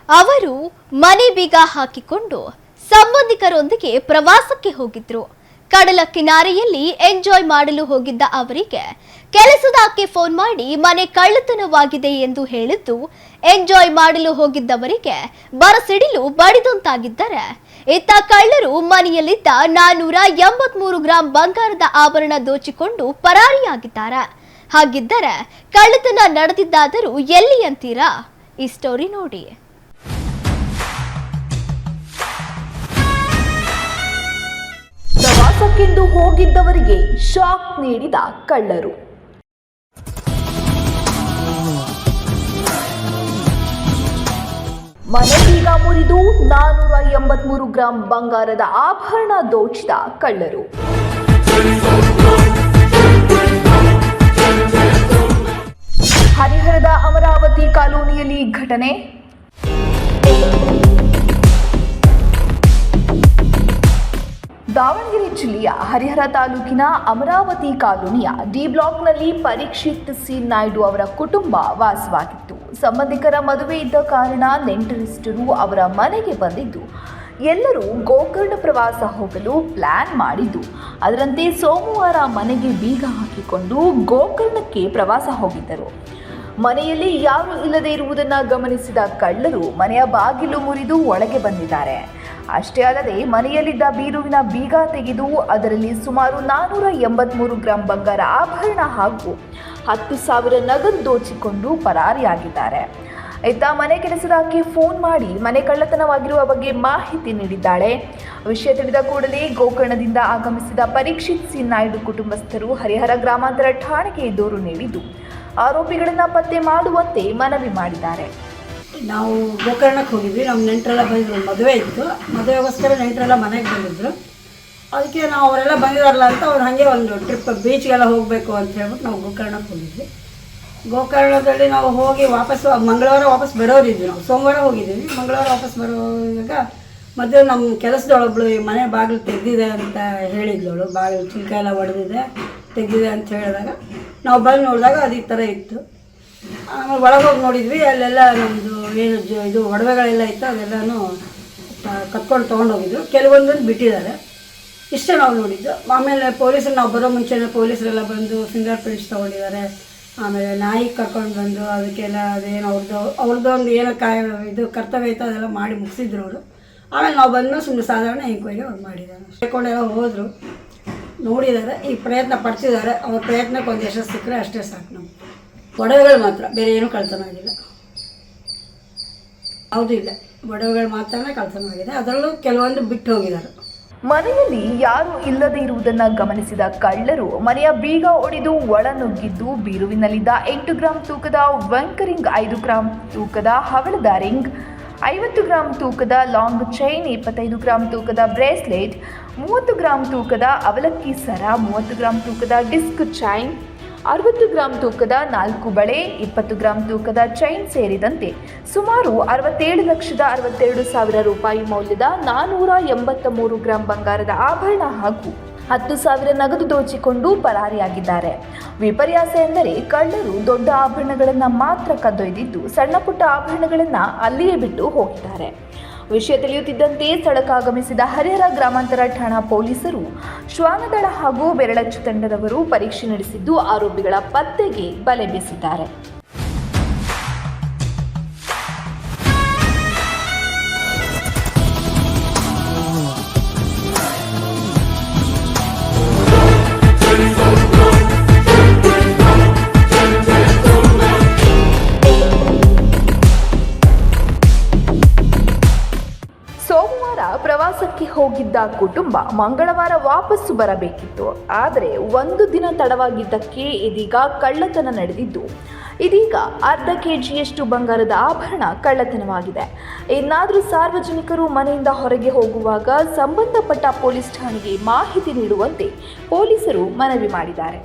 ಅವರು ಮನೆ ಬೀಗ ಹಾಕಿಕೊಂಡು ಸಂಬಂಧಿಕರೊಂದಿಗೆ ಪ್ರವಾಸಕ್ಕೆ ಹೋಗಿದ್ರು. ಕಡಲ ಕಿನಾರೆಯಲ್ಲಿ ಎಂಜಾಯ್ ಮಾಡಲು ಹೋಗಿದ್ದ ಅವರಿಗೆ ಕೆಲಸದಾಕೆ ಫೋನ್ ಮಾಡಿ ಮನೆ ಕಳ್ಳತನವಾಗಿದೆ ಎಂದು ಹೇಳಿದ್ದು ಎಂಜಾಯ್ ಮಾಡಲು ಹೋಗಿದ್ದವರಿಗೆ ಬರಸಿಡಿಲು ಬಡಿದಂತಾಗಿದ್ದರೆ, ಇತ್ತ ಕಳ್ಳರು ಮನೆಯಲ್ಲಿದ್ದ 483 ಗ್ರಾಂ ಬಂಗಾರದ ಆಭರಣ ದೋಚಿಕೊಂಡು ಪರಾರಿಯಾಗಿದ್ದಾರೆ. ಹಾಗಿದ್ದರೆ ಕಳ್ಳತನ ನಡೆದಿದ್ದಾದರೂ ಎಲ್ಲಿ ಅಂತೀರಾ? ಈ ಸ್ಟೋರಿ ನೋಡಿ. ಪ್ರವಾಸಕ್ಕೆಂದು ಹೋಗಿದ್ದವರಿಗೆ ಶಾಕ್ ನೀಡಿದ ಕಳ್ಳರು. ಮನೆ ಬೀಗ ಮುರಿದು 483 ಗ್ರಾಂ ಬಂಗಾರದ ಆಭರಣ ದೋಚಿದ ಕಳ್ಳರು. ಹರಿಹರದ ಅಮರಾವತಿ ಕಾಲೋನಿಯಲ್ಲಿ ಘಟನೆ. ದಾವಣಗೆರೆ ಜಿಲ್ಲೆಯ ಹರಿಹರ ತಾಲೂಕಿನ ಅಮರಾವತಿ ಕಾಲೋನಿಯ ಡಿ ಬ್ಲಾಕ್ನಲ್ಲಿ ಪರೀಕ್ಷಿತ್ ಸಿ ನಾಯ್ಡು ಅವರ ಕುಟುಂಬ ವಾಸವಾಗಿತ್ತು. ಸಂಬಂಧಿಕರ ಮದುವೆ ಇದ್ದ ಕಾರಣ ನೆಂಟರಿಷ್ಟರು ಅವರ ಮನೆಗೆ ಬಂದಿದ್ದು, ಎಲ್ಲರೂ ಗೋಕರ್ಣ ಪ್ರವಾಸ ಹೋಗಲು ಪ್ಲಾನ್ ಮಾಡಿದ್ದು, ಅದರಂತೆ ಸೋಮವಾರ ಮನೆಗೆ ಬೀಗ ಹಾಕಿಕೊಂಡು ಗೋಕರ್ಣಕ್ಕೆ ಪ್ರವಾಸ ಹೋಗಿದ್ದರು. ಮನೆಯಲ್ಲಿ ಯಾರೂ ಇಲ್ಲದೆ ಇರುವುದನ್ನು ಗಮನಿಸಿದ ಕಳ್ಳರು ಮನೆಯ ಬಾಗಿಲು ಮುರಿದು ಒಳಗೆ ಬಂದಿದ್ದಾರೆ. ಅಷ್ಟೇ ಅಲ್ಲದೆ ಮನೆಯಲ್ಲಿದ್ದ ಬೀರುವಿನ ಬೀಗ ತೆಗೆದು ಅದರಲ್ಲಿ ಸುಮಾರು 483 ಗ್ರಾಂ ಬಂಗಾರ ಆಭರಣ ಹಾಗೂ 10,000 ನಗದು ದೋಚಿಕೊಂಡು ಪರಾರಿಯಾಗಿದ್ದಾರೆ. ಇತ್ತ ಮನೆ ಕೆಲಸದಾಕೆ ಫೋನ್ ಮಾಡಿ ಮನೆ ಕಳ್ಳತನವಾಗಿರುವ ಬಗ್ಗೆ ಮಾಹಿತಿ ನೀಡಿದ್ದಾಳೆ. ವಿಷಯ ತಿಳಿದ ಕೂಡಲೇ ಗೋಕರ್ಣದಿಂದ ಆಗಮಿಸಿದ ಪರೀಕ್ಷಿತ್ ಸಿ ನಾಯ್ಡು ಕುಟುಂಬಸ್ಥರು ಹರಿಹರ ಗ್ರಾಮಾಂತರ ಠಾಣೆಗೆ ದೂರು ನೀಡಿದ್ದು, ಆರೋಪಿಗಳನ್ನು ಪತ್ತೆ ಮಾಡುವಂತೆ ಮನವಿ ಮಾಡಿದ್ದಾರೆ. ನಾವು ಗೋಕರ್ಣಕ್ಕೆ ಹೋಗಿದ್ವಿ. ನಮ್ಮ ನೆಂಟರೆಲ್ಲ ಬಂದಿದ್ರು, ಮದುವೆ ಇತ್ತು. ಮದುವೆಗೋಸ್ಕರ ನೆಂಟರೆಲ್ಲ ಮನೆಗೆ ಬಂದಿದ್ರು. ಅದಕ್ಕೆ ನಾವು ಅವರೆಲ್ಲ ಬಂದಿದಾರಲ್ಲ ಅಂತ ಅವ್ರು ಹಾಗೆ ಒಂದು ಟ್ರಿಪ್ ಬೀಚ್ಗೆಲ್ಲ ಹೋಗಬೇಕು ಅಂತ ಹೇಳ್ಬಿಟ್ಟು ನಾವು ಗೋಕರ್ಣಕ್ಕೆ ಹೋಗಿದ್ವಿ. ಗೋಕರ್ಣದಲ್ಲಿ ನಾವು ಹೋಗಿ ಮಂಗಳವಾರ ವಾಪಸ್ ಬರೋರಿದ್ವಿ. ನಾವು ಸೋಮವಾರ ಹೋಗಿದ್ದೀವಿ. ಮಂಗಳವಾರ ವಾಪಸ್ ಬರೋವಾಗ ಮಧ್ಯೆ ನಮ್ಮ ಕೆಲಸದೊಳೊಬ್ಳು ಮನೆ ಬಾಗಿಲು ತೆಗೆದಿದೆ ಅಂತ ಹೇಳಿದ್ಲವಳು. ಬಾಗಿಲು ಚಿಲ್ಕ ಎಲ್ಲ ಒಡೆದಿದೆ, ತೆಗೆದಿದೆ ಅಂತ ಹೇಳಿದಾಗ ನಾವು ಬಂದು ನೋಡಿದಾಗ ಅದು ಈ ಥರ ಇತ್ತು. ಆಮೇಲೆ ಒಳಗೆ ಹೋಗಿ ನೋಡಿದ್ವಿ. ಅಲ್ಲೆಲ್ಲ ನಮ್ಮದು ಏನು ಇದು ಒಡವೆಗಳೆಲ್ಲ ಇತ್ತು, ಅದೆಲ್ಲನೂ ಕತ್ಕೊಂಡು ತೊಗೊಂಡೋಗಿದ್ರು. ಕೆಲವೊಂದನ್ನು ಬಿಟ್ಟಿದ್ದಾರೆ. ಇಷ್ಟೇ ನಾವು ನೋಡಿದ್ದು. ಆಮೇಲೆ ಪೊಲೀಸರು ನಾವು ಬರೋ ಮುಂಚೆನೇ ಪೊಲೀಸರೆಲ್ಲ ಬಂದು ಫಿಂಗರ್ ಪ್ರಿಂಟ್ಸ್ ತೊಗೊಂಡಿದ್ದಾರೆ. ಆಮೇಲೆ ನಾಯಿ ಕರ್ಕೊಂಡು ಬಂದು ಅದಕ್ಕೆಲ್ಲ ಅದೇನು ಅವ್ರದ್ದು ಒಂದು ಏನೋ ಇದು ಕರ್ತವ್ಯ ಇತ್ತು, ಅದೆಲ್ಲ ಮಾಡಿ ಮುಗಿಸಿದ್ರು ಅವರು. ಆಮೇಲೆ ನಾವು ಬಂದು ಸುಮ್ಮನೆ ಸಾಧಾರಣ ಎಂಕ್ವೈರಿ ಅವ್ರು ಮಾಡಿದ್ದಾರೆ. ಸೇರ್ಕೊಂಡೆಲ್ಲ ಹೋದರು, ನೋಡಿದ್ದಾರೆ, ಈ ಪ್ರಯತ್ನ ಪಡ್ತಿದ್ದಾರೆ. ಅವ್ರ ಪ್ರಯತ್ನಕ್ಕೆ ಒಂದು ಯಶಸ್ಸು ಸಿಕ್ಕರೆ ಅಷ್ಟೇ ಸಾಕು. ನಾವು ಒಡವೆಗಳು ಮಾತ್ರ, ಬೇರೆ ಏನೂ ಕಳ್ತನ ಆಗಿಲ್ಲ. ಯಾವುದೂ ಇಲ್ಲ, ಒಡವೆಗಳು ಮಾತ್ರನೇ ಕಳ್ತನ ಆಗಿದೆ. ಅದರಲ್ಲೂ ಕೆಲವೊಂದು ಬಿಟ್ಟು ಹೋಗಿದ್ದಾರೆ. ಮನೆಯಲ್ಲಿ ಯಾರೂ ಇಲ್ಲದೆ ಇರುವುದನ್ನು ಗಮನಿಸಿದ ಕಳ್ಳರು ಮನೆಯ ಬೀಗ ಒಡೆದು ಒಳನುಗ್ಗಿದ್ದು, ಬೀರುವಿನಲ್ಲಿದ್ದ 8 ಗ್ರಾಂ ತೂಕದ ವಂಕರಿಂಗ್, 5 ಗ್ರಾಂ ತೂಕದ ಹವಳದ ರಿಂಗ್, 50 ಗ್ರಾಂ ತೂಕದ ಲಾಂಗ್ ಚೈನ್, 25 ಗ್ರಾಂ ತೂಕದ ಬ್ರೇಸ್ಲೆಟ್, 30 ಗ್ರಾಂ ತೂಕದ ಅವಲಕ್ಕಿ ಸರ, 30 ಗ್ರಾಂ ತೂಕದ ಡಿಸ್ಕ್ ಚೈನ್, 60 ಗ್ರಾಂ ತೂಕದ 4 ಬಳೆ, 20 ಗ್ರಾಂ ತೂಕದ ಚೈನ್ ಸೇರಿದಂತೆ ಸುಮಾರು 67,62,000 ರೂಪಾಯಿ ಮೌಲ್ಯದ 483 ಗ್ರಾಂ ಬಂಗಾರದ ಆಭರಣ ಹಾಗೂ 10,000 ನಗದು ದೋಚಿಕೊಂಡು ಪರಾರಿಯಾಗಿದ್ದಾರೆ. ವಿಪರ್ಯಾಸ ಎಂದರೆ ಕಳ್ಳರು ದೊಡ್ಡ ಆಭರಣಗಳನ್ನು ಮಾತ್ರ ಕದ್ದೊಯ್ದಿದ್ದು, ಸಣ್ಣ ಪುಟ್ಟ ಆಭರಣಗಳನ್ನು ಅಲ್ಲಿಯೇ ಬಿಟ್ಟು ಹೋಗಿದ್ದಾರೆ. ವಿಷಯ ತಿಳಿಯುತ್ತಿದ್ದಂತೆ ಸ್ಥಳಕ್ಕಾಗಮಿಸಿದ ಹರಿಹರ ಗ್ರಾಮಾಂತರ ಠಾಣಾ ಪೊಲೀಸರು, ಶ್ವಾನದಳ ಹಾಗೂ ಬೆರಳಚ್ಚು ತಂಡದವರು ಪರೀಕ್ಷೆ ನಡೆಸಿದ್ದು ಆರೋಪಿಗಳ ಪತ್ತೆಗೆ ಬಲೆ ಬೀಸಿದ್ದಾರೆ. ಪ್ರವಾಸಕ್ಕೆ ಹೋಗಿದ್ದ ಕುಟುಂಬ ಮಂಗಳವಾರ ವಾಪಸ್ಸು ಬರಬೇಕಿತ್ತು. ಆದರೆ ಒಂದು ದಿನ ತಡವಾಗಿದ್ದಕ್ಕೆ ಇದೀಗ ಕಳ್ಳತನ ನಡೆದಿದ್ದು, ಇದೀಗ ಅರ್ಧ ಕೆಜಿಯಷ್ಟು ಬಂಗಾರದ ಆಭರಣ ಕಳ್ಳತನವಾಗಿದೆ. ಇನ್ನಾದರೂ ಸಾರ್ವಜನಿಕರು ಮನೆಯಿಂದ ಹೊರಗೆ ಹೋಗುವಾಗ ಸಂಬಂಧಪಟ್ಟ ಪೊಲೀಸ್ ಠಾಣೆಗೆ ಮಾಹಿತಿ ನೀಡುವಂತೆ ಪೊಲೀಸರು ಮನವಿ ಮಾಡಿದ್ದಾರೆ.